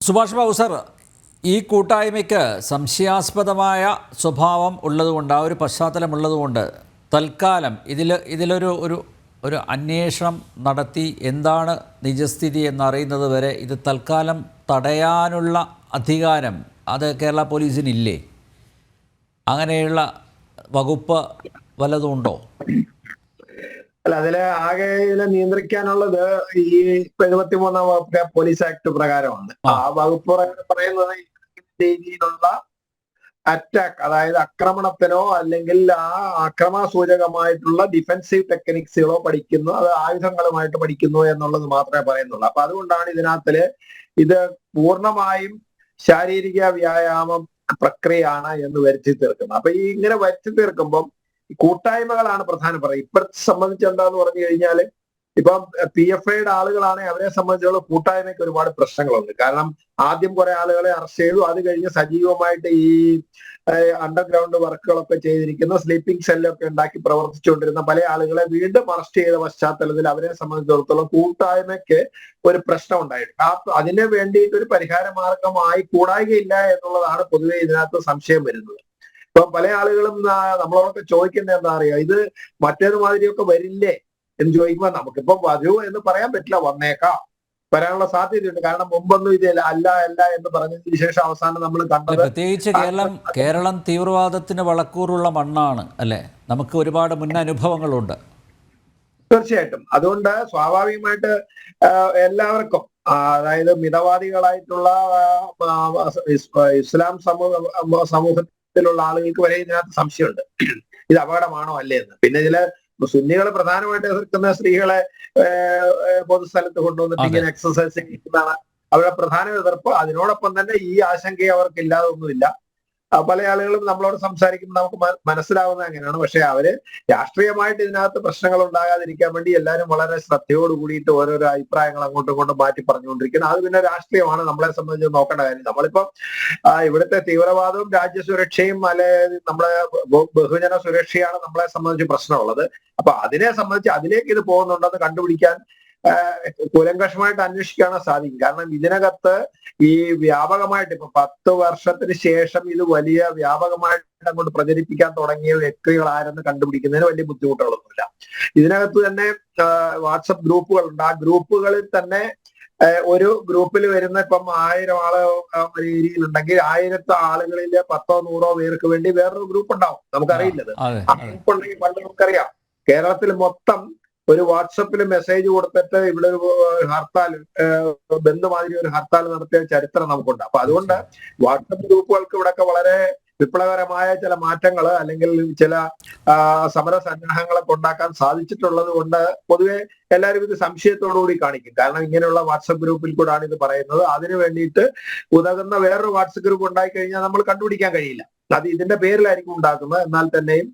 Subhash Babu sir, ഈ കൂട്ടായ്മയ്ക്ക് സംശയാസ്പദമായ സ്വഭാവം ഉള്ളതുകൊണ്ട്, ആ ഒരു പശ്ചാത്തലമുള്ളതുകൊണ്ട് തൽക്കാലം ഇതിലൊരു ഒരു ഒരു അന്വേഷണം നടത്തി എന്താണ് നിജസ്ഥിതി എന്നറിയുന്നത് വരെ ഇത് തൽക്കാലം തടയാനുള്ള അധികാരം അത് കേരള പോലീസിനില്ലേ? അങ്ങനെയുള്ള വകുപ്പ് വല്ലതും ഉണ്ടോ? അല്ല, അതില് ആകെ ഇതിനെ നിയന്ത്രിക്കാനുള്ളത് ഈ 73-ാം വകുപ്പ് പോലീസ് ആക്ട് പ്രകാരമാണ്. ആ വകുപ്പ് പറയുന്നത് രീതിയിലുള്ള അറ്റാക്ക്, അതായത് ആക്രമണത്തിനോ അല്ലെങ്കിൽ ആ ആക്രമണസൂചകമായിട്ടുള്ള ഡിഫെൻസീവ് ടെക്നിക്സുകളോ പഠിക്കുന്നു, അത് ആയുധങ്ങളുമായിട്ട് പഠിക്കുന്നു എന്നുള്ളത് മാത്രമേ പറയുന്നുള്ളൂ. അപ്പൊ അതുകൊണ്ടാണ് ഇതിനകത്തില് ഇത് പൂർണ്ണമായും ശാരീരിക വ്യായാമം പ്രക്രിയയാണ് എന്ന് വരുത്തി തീർക്കുന്നത്. അപ്പൊ ഈ ഇങ്ങനെ വരുത്തി തീർക്കുമ്പം കൂട്ടായ്മകളാണ് പ്രധാനപ്പെട്ടത്. ഇപ്പോഴത്തെ സംബന്ധിച്ച് എന്താന്ന് പറഞ്ഞു കഴിഞ്ഞാല്, ഇപ്പം PFIയുടെ ആളുകളാണെങ്കിൽ അവരെ സംബന്ധിച്ചുള്ള കൂട്ടായ്മയ്ക്ക് ഒരുപാട് പ്രശ്നങ്ങളുണ്ട്. കാരണം ആദ്യം കുറെ ആളുകളെ അറസ്റ്റ് ചെയ്തു, അത് കഴിഞ്ഞ് സജീവമായിട്ട് ഈ അണ്ടർഗ്രൗണ്ട് വർക്കുകളൊക്കെ ചെയ്തിരിക്കുന്ന സ്ലീപ്പിംഗ് സെല്ലൊക്കെ ഉണ്ടാക്കി പ്രവർത്തിച്ചുകൊണ്ടിരുന്ന പല ആളുകളെ വീണ്ടും അറസ്റ്റ് ചെയ്ത പശ്ചാത്തലത്തിൽ അവരെ സംബന്ധിച്ചിടത്തോളം കൂട്ടായ്മയ്ക്ക് ഒരു പ്രശ്നം ഉണ്ടായിട്ടുണ്ട്. അതിന് വേണ്ടിയിട്ട് ഒരു പരിഹാര മാർഗമായി കൂടായികയില്ല എന്നുള്ളതാണ് പൊതുവെ ഇതിനകത്ത് സംശയം വരുന്നത്. ഇപ്പൊ പല ആളുകളും നമ്മളോടൊക്കെ ചോദിക്കുന്നത് എന്താ അറിയാ, ഇത് മറ്റേതുമാതിരിയൊക്കെ വരില്ലേ എന്ന് ചോദിക്കുമ്പോൾ നമുക്കിപ്പോ വരൂ എന്ന് പറയാൻ പറ്റില്ല. വന്നേക്കാം, വരാനുള്ള സാധ്യതയുണ്ട്. കാരണം മുമ്പൊന്നും ഇത് അല്ല എന്ന് പറഞ്ഞതിന് ശേഷം അവസാനം നമ്മൾ കണ്ടത്, പ്രത്യേകിച്ച് കേരളം തീവ്രവാദത്തിന് വളക്കൂറുള്ള മണ്ണാണ് അല്ലേ? നമുക്ക് ഒരുപാട് മുൻ അനുഭവങ്ങളുണ്ട്. തീർച്ചയായിട്ടും. അതുകൊണ്ട് സ്വാഭാവികമായിട്ട് എല്ലാവർക്കും, അതായത് മിതവാദികളായിട്ടുള്ള ഇസ്ലാം സമൂഹത്തിലുള്ള ആളുകൾക്ക് വരെ ഇതിനകത്ത് സംശയമുണ്ട്, ഇത് അപകടമാണോ അല്ലേ എന്ന്. പിന്നെ ഇതില് സുന്നികൾ പ്രധാനമായിട്ട് എതിർക്കുന്ന സ്ത്രീകളെ പൊതുസ്ഥലത്ത് കൊണ്ടുവന്നിട്ട് ഇങ്ങനെ എക്സസൈസ് ചെയ്യുന്നതാണ് അവരുടെ പ്രധാന എതിർപ്പ്. അതിനോടൊപ്പം തന്നെ ഈ ആശങ്ക അവർക്ക് ഇല്ലാതൊന്നുമില്ല. പല ആളുകളും നമ്മളോട് സംസാരിക്കുമ്പോൾ നമുക്ക് മനസ്സിലാവുന്നത് അങ്ങനെയാണ്. പക്ഷെ അവര് രാഷ്ട്രീയമായിട്ട് ഇതിനകത്ത് പ്രശ്നങ്ങൾ ഉണ്ടാകാതിരിക്കാൻ വേണ്ടി എല്ലാവരും വളരെ ശ്രദ്ധയോട് കൂടിയിട്ട് ഓരോരോ അഭിപ്രായങ്ങൾ അങ്ങോട്ടും ഇങ്ങോട്ടും മാറ്റി പറഞ്ഞുകൊണ്ടിരിക്കുന്നത്. അത് പിന്നെ രാഷ്ട്രീയമാണ് നമ്മളെ സംബന്ധിച്ച് നോക്കേണ്ട കാര്യം. നമ്മളിപ്പോ ഇവിടുത്തെ തീവ്രവാദവും രാജ്യസുരക്ഷയും അല്ലെ നമ്മുടെ ബഹുജന സുരക്ഷയാണ് നമ്മളെ സംബന്ധിച്ച് പ്രശ്നമുള്ളത്. അപ്പൊ അതിനെ സംബന്ധിച്ച് അതിലേക്ക് ഇത് പോകുന്നുണ്ടെന്ന് കണ്ടുപിടിക്കാൻ കൂലങ്കഷമായിട്ട് അന്വേഷിക്കാനോ സാധിക്കും. കാരണം ഇതിനകത്ത് ഈ വ്യാപകമായിട്ട് ഇപ്പൊ 10 വർഷത്തിന് ശേഷം ഇത് വലിയ വ്യാപകമായിട്ട് അങ്ങോട്ട് പ്രചരിപ്പിക്കാൻ തുടങ്ങിയ വ്യക്തികൾ ആരെന്ന് കണ്ടുപിടിക്കുന്നതിന് വലിയ ബുദ്ധിമുട്ടുകളൊന്നുമില്ല. ഇതിനകത്ത് തന്നെ വാട്സപ്പ് ഗ്രൂപ്പുകളുണ്ട്. ആ ഗ്രൂപ്പുകളിൽ തന്നെ ഒരു ഗ്രൂപ്പിൽ വരുന്ന ഇപ്പം 1000 ആള് ഏരിയയിലുണ്ടെങ്കിൽ 1000 ആളുകളിൽ 10-100 പേർക്ക് വേണ്ടി വേറൊരു ഗ്രൂപ്പ് ഉണ്ടാവും. നമുക്കറിയില്ലത്. ആ ഗ്രൂപ്പ് ഉണ്ടെങ്കിൽ പണ്ട് നമുക്കറിയാം, കേരളത്തിൽ മൊത്തം ഒരു വാട്സപ്പിൽ മെസ്സേജ് കൊടുത്തിട്ട് ഇവിടെ ഒരു ഹർത്താൽ, ബന്ധുമാതിരി ഒരു ഹർത്താൽ നടത്തിയ ചരിത്രം നമുക്കുണ്ട്. അപ്പൊ അതുകൊണ്ട് വാട്സപ്പ് ഗ്രൂപ്പുകൾക്ക് ഇവിടെയൊക്കെ വളരെ വിപ്ലവകരമായ ചില മാറ്റങ്ങൾ അല്ലെങ്കിൽ ചില സമര സന്നാഹങ്ങളൊക്കെ ഉണ്ടാക്കാൻ സാധിച്ചിട്ടുള്ളത് കൊണ്ട് പൊതുവെ എല്ലാവരും ഇത് സംശയത്തോടുകൂടി കാണിക്കും. കാരണം ഇങ്ങനെയുള്ള വാട്സപ്പ് ഗ്രൂപ്പിൽ കൂടാണ് ഇത് പറയുന്നത്. അതിനു വേണ്ടിയിട്ട് ഉതകുന്ന വേറൊരു വാട്സപ്പ് ഗ്രൂപ്പ് ഉണ്ടായി കഴിഞ്ഞാൽ നമ്മൾ കണ്ടുപിടിക്കാൻ കഴിയില്ല. അത് ഇതിന്റെ പേരിലായിരിക്കും ഉണ്ടാക്കുന്നത്. എന്നാൽ തന്നെയും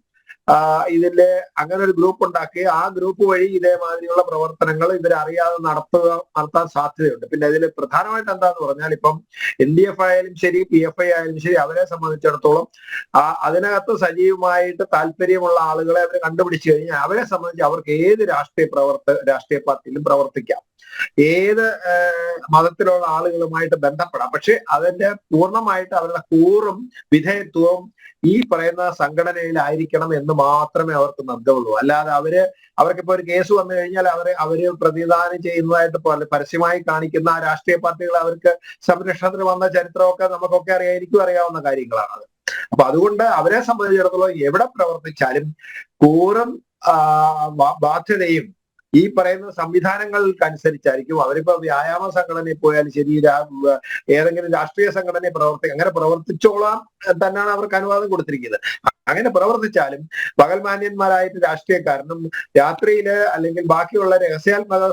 ഇതിന്റെ അങ്ങനെ ഒരു ഗ്രൂപ്പ് ഉണ്ടാക്കി ആ ഗ്രൂപ്പ് വഴി ഇതേമാതിരിയുള്ള പ്രവർത്തനങ്ങൾ ഇവരറിയാതെ നടത്താൻ സാധ്യതയുണ്ട്. പിന്നെ ഇതിൽ പ്രധാനമായിട്ട് എന്താന്ന് പറഞ്ഞാൽ, ഇപ്പം NDF ആയാലും ശരി, PFI ആയാലും ശരി, അവരെ സംബന്ധിച്ചിടത്തോളം അതിനകത്ത് സജീവമായിട്ട് താല്പര്യമുള്ള ആളുകളെ അവർ കണ്ടുപിടിച്ചു കഴിഞ്ഞാൽ അവരെ സംബന്ധിച്ച് അവർക്ക് ഏത് രാഷ്ട്രീയ പാർട്ടിയിലും പ്രവർത്തിക്കാം, ഏത് മതത്തിലുള്ള ആളുകളുമായിട്ട് ബന്ധപ്പെടാം. പക്ഷെ അതിന്റെ പൂർണ്ണമായിട്ട് അവരുടെ കൂറും വിധേയത്വവും ഈ പറയുന്ന സംഘടനയിലായിരിക്കണം എന്ന് മാത്രമേ അവർക്ക് നിർദ്ദമുള്ളൂ. അല്ലാതെ അവർക്കിപ്പോ ഒരു കേസ് വന്നു കഴിഞ്ഞാൽ അവര് പ്രതിദാനം ചെയ്യുന്നതായിട്ട് പരസ്യമായി കാണിക്കുന്ന ആ രാഷ്ട്രീയ പാർട്ടികൾ അവർക്ക് സംരക്ഷണത്തിന് വന്ന ചരിത്രമൊക്കെ നമുക്കൊക്കെ അറിയാവുന്ന കാര്യങ്ങളാണത്. അപ്പൊ അതുകൊണ്ട് അവരെ സംബന്ധിച്ചിടത്തോളം എവിടെ പ്രവർത്തിച്ചാലും കൂറും ബാധ്യതയും ഈ പറയുന്ന സംവിധാനങ്ങൾക്കനുസരിച്ചായിരിക്കും. അവരിപ്പോ വ്യായാമ സംഘടനയിൽ പോയാലും ശരി, ഏതെങ്കിലും രാഷ്ട്രീയ സംഘടനയിൽ അങ്ങനെ പ്രവർത്തിച്ചോളാം തന്നെയാണ് അവർക്ക് അനുവാദം കൊടുത്തിരിക്കുന്നത്. അങ്ങനെ പ്രവർത്തിച്ചാലും പകൽമാന്യന്മാരായിട്ട് രാഷ്ട്രീയക്കാരനും രാത്രിയില് അല്ലെങ്കിൽ ബാക്കിയുള്ള രഹസ്യാത്മക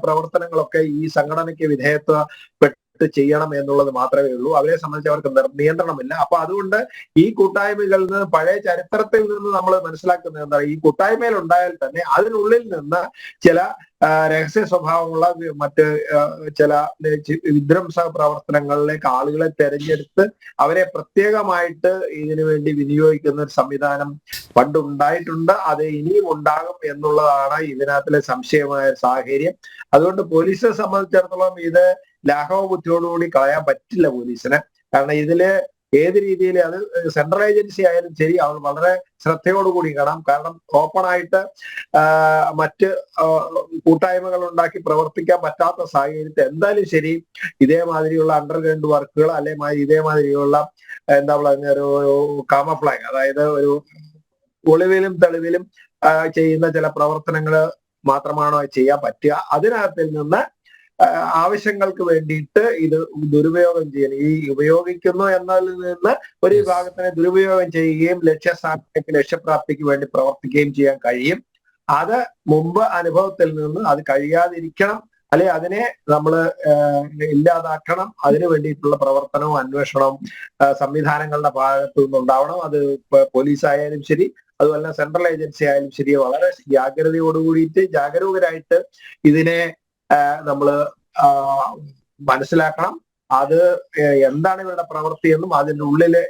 പ്രവർത്തനങ്ങളൊക്കെ ഈ സംഘടനയ്ക്ക് വിധേയത്വപ്പെട്ട് ചെയ്യണം എന്നുള്ളത് മാത്രമേ ഉള്ളൂ. അവരെ സംബന്ധിച്ച് അവർക്ക് നിയന്ത്രണമില്ല. അപ്പൊ അതുകൊണ്ട് ഈ കൂട്ടായ്മകളിൽ നിന്ന്, പഴയ ചരിത്രത്തിൽ നിന്ന് നമ്മൾ മനസ്സിലാക്കുന്നത് എന്താ, ഈ കൂട്ടായ്മയിൽ ഉണ്ടായാൽ തന്നെ അതിനുള്ളിൽ നിന്ന് ചില രഹസ്യ സ്വഭാവമുള്ള മറ്റ് ചില വിധ്വംസ പ്രവർത്തനങ്ങളിലേക്ക് ആളുകളെ തെരഞ്ഞെടുത്ത് അവരെ പ്രത്യേകമായിട്ട് ഇതിനു വേണ്ടി വിനിയോഗിക്കുന്ന ഒരു സംവിധാനം പണ്ടുണ്ടായിട്ടുണ്ട്. അത് ഇനിയും ഉണ്ടാകും എന്നുള്ളതാണ് ഇതിനകത്തിലെ സംശയമായ സാഹചര്യം. അതുകൊണ്ട് പോലീസിനെ സംബന്ധിച്ചിടത്തോളം ഇത് ലാഘവ ബുദ്ധിയോടുകൂടി കളയാൻ പറ്റില്ല പോലീസിന്. കാരണം ഇതില് ഏത് രീതിയിൽ അത് സെൻട്രൽ ഏജൻസി ആയാലും ശരി, അവർ വളരെ ശ്രദ്ധയോടുകൂടി കാണാം. കാരണം ഓപ്പൺ ആയിട്ട് മറ്റ് കൂട്ടായ്മകൾ ഉണ്ടാക്കി പ്രവർത്തിക്കാൻ പറ്റാത്ത സാഹചര്യത്തിൽ എന്തായാലും ശരി ഇതേമാതിരിയുള്ള അണ്ടർഗ്രൗണ്ട് വർക്കുകൾ അല്ലെങ്കിൽ ഇതേമാതിരിയുള്ള എന്താ പറയുക ഒരു കാമഫ്ലാഗ്, അതായത് ഒരു ഒളിവിലും തെളിവിലും ചെയ്യുന്ന ചില പ്രവർത്തനങ്ങൾ മാത്രമാണോ ചെയ്യാൻ പറ്റുക. അതിനകത്തിൽ നിന്ന് ആവശ്യങ്ങൾക്ക് വേണ്ടിയിട്ട് ഇത് ദുരുപയോഗം ചെയ്യണം. ഈ ഉപയോഗിക്കുന്നു എന്നതിൽ നിന്ന് ഒരു വിഭാഗത്തിനെ ദുരുപയോഗം ചെയ്യുകയും ലക്ഷ്യപ്രാപ്തിക്ക് വേണ്ടി പ്രവർത്തിക്കുകയും ചെയ്യാൻ കഴിയും. അത് മുമ്പ് അനുഭവത്തിൽ നിന്ന് അത് കഴിയാതിരിക്കണം, അല്ലെ അതിനെ നമ്മൾ ഇല്ലാതാക്കണം. അതിനു വേണ്ടിയിട്ടുള്ള പ്രവർത്തനവും അന്വേഷണവും സംവിധാനങ്ങളുടെ ഭാഗത്തു നിന്നുണ്ടാവണം. അത് പോലീസ് ആയാലും ശരി, അതുപോലെ സെൻട്രൽ ഏജൻസി ആയാലും ശരി, വളരെ ജാഗ്രതയോടുകൂടിയിട്ട് ജാഗരൂകരായിട്ട് ഇതിനെ നമ്മൾ മനസ്സിലാക്കണം. അത് എന്താണ് ഇവരുടെ പ്രവൃത്തി എന്നും അതിന്റെ ഉള്ളില്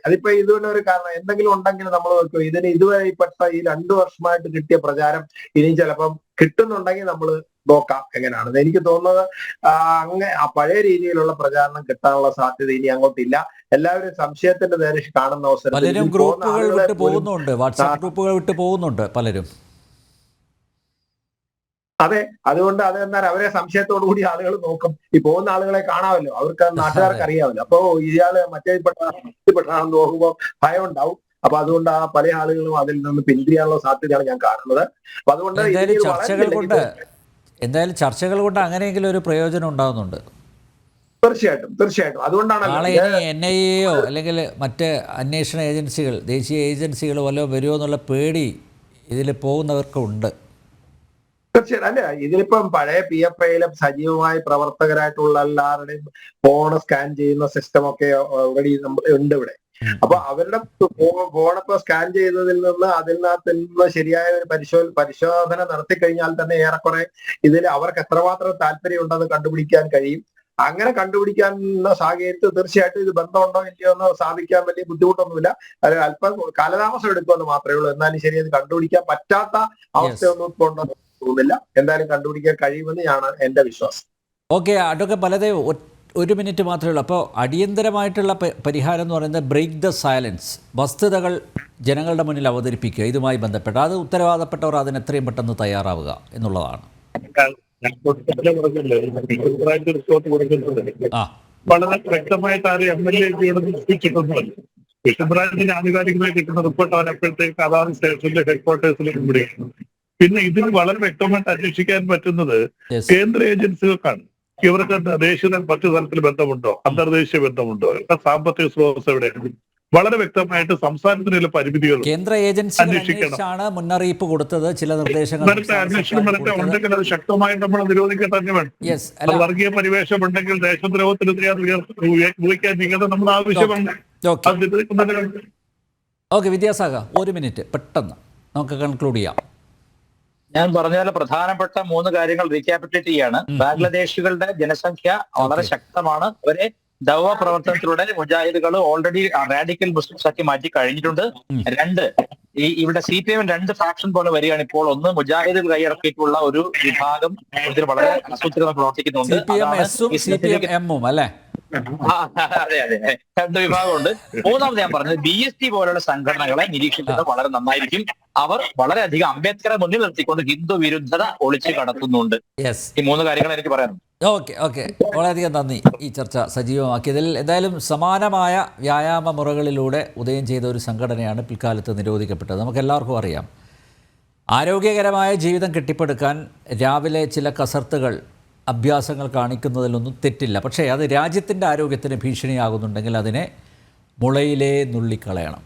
അതിപ്പോ ഇതിന് ഒരു കാരണം എന്തെങ്കിലും ഉണ്ടെങ്കിൽ നമ്മൾ നോക്കും. ഇതിന് ഇതുവരെ പെട്ട ഈ 2 വർഷമായിട്ട് കിട്ടിയ പ്രചാരം ഇനിയും ചിലപ്പം കിട്ടുന്നുണ്ടെങ്കിൽ നമ്മൾ നോക്കാം എങ്ങനെയാണെന്ന്. എനിക്ക് തോന്നുന്നത് പഴയ രീതിയിലുള്ള പ്രചാരണം കിട്ടാനുള്ള സാധ്യത ഇനി അങ്ങോട്ടില്ല. എല്ലാവരും സംശയത്തിന്റെ നേരെ കാണുന്ന അവസരം പലരും ഗ്രൂപ്പുകൾ വിട്ട് പോകുന്നുണ്ട്, വാട്സാപ്പ് ഗ്രൂപ്പുകൾ വിട്ട് പോകുന്നുണ്ട് പലരും. അതെ, അതുകൊണ്ട് അതെന്നാൽ അവരെ സംശയത്തോടു കൂടി ആളുകൾ നോക്കും. ഈ പോകുന്ന ആളുകളെ കാണാമല്ലോ, അവർക്ക് നാട്ടുകാർക്ക് അറിയാമല്ലോ. അപ്പോ ഇയാള് മറ്റേപ്പെട്ടാണെന്ന് നോക്കുമ്പോൾ ഭയം ഉണ്ടാവും. അപ്പൊ അതുകൊണ്ട് പല ആളുകളും അതിൽ നിന്ന് പിന്തിരിയാനുള്ള സാധ്യതയാണ് ഞാൻ കാണുന്നത്. അപ്പൊ അതുകൊണ്ട് എന്തായാലും ചർച്ചകൾ കൊണ്ട് അങ്ങനെയെങ്കിലും ഒരു പ്രയോജനം ഉണ്ടാകുന്നുണ്ട്. തീർച്ചയായിട്ടും അതുകൊണ്ടാണ് നാളെ NIA അല്ലെങ്കിൽ മറ്റ് അന്വേഷണ ഏജൻസികൾ, ദേശീയ ഏജൻസികൾ വല്ലതും വരുമോ എന്നുള്ള പേടി ഇതിൽ പോകുന്നവർക്കുണ്ട്. തീർച്ചയായിട്ടും. അല്ല, ഇതിലിപ്പം പഴയ PFIയിലും സജീവമായി പ്രവർത്തകരായിട്ടുള്ള എല്ലാവരുടെയും ഫോൺ സ്കാൻ ചെയ്യുന്ന സിസ്റ്റം ഒക്കെ ഓൾറെഡി ഉണ്ട് ഇവിടെ. അപ്പൊ അവരുടെ ഫോണിപ്പോ സ്കാൻ ചെയ്തതിൽ നിന്ന് അതിനകത്ത് നിന്ന് ശരിയായ ഒരു പരിശോധന നടത്തി കഴിഞ്ഞാൽ തന്നെ ഏറെക്കുറെ ഇതിൽ അവർക്ക് എത്രമാത്രം താല്പര്യം ഉണ്ടെന്ന് കണ്ടുപിടിക്കാൻ കഴിയും. അങ്ങനെ കണ്ടുപിടിക്കാനുള്ള സാഹചര്യത്തിൽ തീർച്ചയായിട്ടും ഇത് ബന്ധമുണ്ടോ ഇല്ലയോ എന്ന് സ്ഥാപിക്കാൻ വലിയ ബുദ്ധിമുട്ടൊന്നുമില്ല. അത് അല്പം കാലതാമസം എടുക്കുമെന്ന് മാത്രമേ ഉള്ളൂ. എന്നാലും ശരി, അത് കണ്ടുപിടിക്കാൻ പറ്റാത്ത അവസ്ഥയൊന്നും ഇപ്പോൾ ഉണ്ടെന്ന് തോന്നുന്നില്ല. എന്തായാലും കണ്ടുപിടിക്കാൻ കഴിയുമെന്ന് എന്റെ വിശ്വാസം. ഓക്കെ, അഡ്വക്കേറ്റ് ബലദേവ്, 1 മിനിറ്റ് മാത്രമേ ഉള്ളൂ. അപ്പോൾ അടിയന്തരമായിട്ടുള്ള പരിഹാരം എന്ന് പറയുന്നത് ബ്രേക്ക് ദ സൈലൻസ്, വസ്തുതകൾ ജനങ്ങളുടെ മുന്നിൽ അവതരിപ്പിക്കുക. ഇതുമായി ബന്ധപ്പെട്ട് അത് ഉത്തരവാദപ്പെട്ടവർ അതിന് എത്രയും പെട്ടെന്ന് തയ്യാറാവുക എന്നുള്ളതാണ്. വളരെ വ്യക്തമായിട്ട് ആരും MLA സൃഷ്ടിച്ചിട്ടൊന്നുമല്ല. ക്രിസ്ത്യബ്രാഞ്ചിന് ആധികാരികമായി കിട്ടുന്ന റിപ്പോർട്ട് അവൻ എപ്പോഴത്തേക്ക് അതാണ് സ്റ്റേഷനിലെ ഹെഡ്ക്വാർട്ടേഴ്സിലേക്ക് വിടുകയാണ്. പിന്നെ ഇതിന് വളരെ വ്യക്തമായിട്ട് അന്വേഷിക്കാൻ പറ്റുന്നത് കേന്ദ്ര ഏജൻസികൾക്കാണ്. ഇവർക്ക് ദേശീയ മറ്റു തലത്തിൽ ബന്ധമുണ്ടോ, അന്തർദേശീയ ബന്ധമുണ്ടോ, സാമ്പത്തിക സ്രോതസ് എവിടെയാണ്, വളരെ വ്യക്തമായിട്ട് സംസ്ഥാനത്തിന് പരിമിതികൾ കേന്ദ്ര ഏജൻസികളാണ് മുന്നറിയിപ്പ് കൊടുത്തത്. ചില നിർദ്ദേശങ്ങൾ ഉണ്ടെങ്കിൽ അത് ശക്തമായിട്ട് നമ്മൾ നിരോധിക്കാൻ തന്നെ വേണം. അത് വർഗീയ പരിവേഷം ഉണ്ടെങ്കിൽ ദേശദ്രോഹത്തിനെതിരെ ഉപയോഗിക്കാൻ നിങ്ങളുടെ നമ്മുടെ ആവശ്യമാണ്. ഓക്കെ, വിദ്യാസാഗർ 1 മിനിറ്റ് പെട്ടെന്ന് നമുക്ക് കൺക്ലൂഡ് ചെയ്യാം. ഞാൻ പറഞ്ഞ പോലെ പ്രധാനപ്പെട്ട 3 കാര്യങ്ങൾ റീക്യാപിറ്റുലേറ്റ് ചെയ്യാണ്. ബാംഗ്ലാദേശികളുടെ ജനസംഖ്യ വളരെ ശക്തമാണ്. അവരെ ദവ പ്രവർത്തനത്തിലൂടെ മുജാഹിദുകൾ ഓൾറെഡി റാഡിക്കൽ മുസ്ലിംസ് ആക്കി മാറ്റി കഴിഞ്ഞിട്ടുണ്ട്. 2, ഇവിടെ CPM 2 ഫാക്ഷൻ പോലെ വരികയാണ് ഇപ്പോൾ. ഒന്ന്, മുജാഹിദുകൾ കൈയടക്കിയിട്ടുള്ള ഒരു വിഭാഗം ഇതിൽ വളരെ ആസൂത്രിതമായി പ്രവർത്തിക്കുന്നുണ്ട്. അതെ, 2 വിഭാഗമുണ്ട്. 3ാമത് ഞാൻ പറഞ്ഞത് BST പോലുള്ള സംഘടനകളെ നിരീക്ഷിക്കുന്നത് വളരെ നന്നായിരിക്കും. അവർ വളരെയധികം അംബേദ്കറെ മുന്നിൽ നിർത്തിക്കൊണ്ട് ഹിന്ദു വിരുദ്ധത ഒളിച്ചു കടത്തുന്നുണ്ട്. ഈ 3 കാര്യങ്ങൾ എനിക്ക് പറയാനുണ്ട്. ഓക്കെ, വളരെയധികം നന്ദി ഈ ചർച്ച സജീവമാക്കിയതിൽ. എന്തായാലും സമാനമായ വ്യായാമ മുറകളിലൂടെ ഉദയം ചെയ്ത ഒരു സംഘടനയാണ് പിൽക്കാലത്ത് നിരോധിക്കപ്പെട്ടത്. നമുക്കെല്ലാവർക്കും അറിയാം. ആരോഗ്യകരമായ ജീവിതം കെട്ടിപ്പടുക്കാൻ രാവിലെ ചില കസർത്തുകൾ, അഭ്യാസങ്ങൾ കാണിക്കുന്നതിലൊന്നും തെറ്റില്ല. പക്ഷേ അത് രാജ്യത്തിൻ്റെ ആരോഗ്യത്തിന് ഭീഷണിയാകുന്നുണ്ടെങ്കിൽ അതിനെ മുളയിലേ നുള്ളിക്കളയണം.